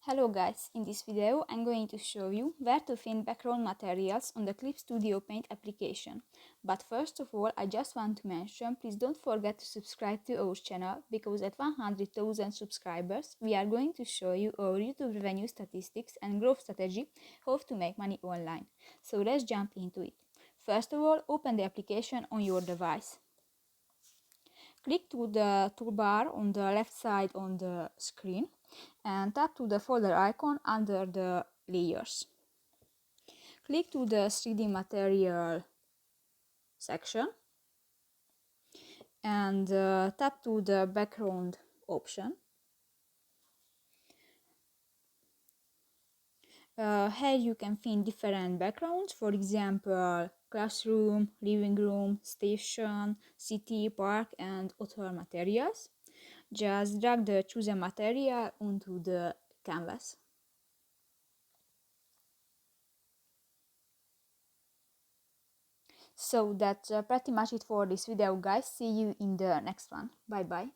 Hello guys, in this video I'm going to show you where to find background materials on the Clip Studio Paint application. But first of all, I just want to mention, please don't forget to subscribe to our channel, because at 100,000 subscribers we are going to show you our YouTube revenue statistics and growth strategy, how to make money online. So let's jump into it. First of all, open the application on your device. Click to the toolbar on the left side on the screen and tap to the folder icon under the layers. Click to the 3D material section and tap to the background option. Here you can find different backgrounds, for example classroom, living room, station, city, park and other materials. Just drag the chosen material onto the canvas. So that's pretty much it for this video, guys. See you in the next one. Bye bye.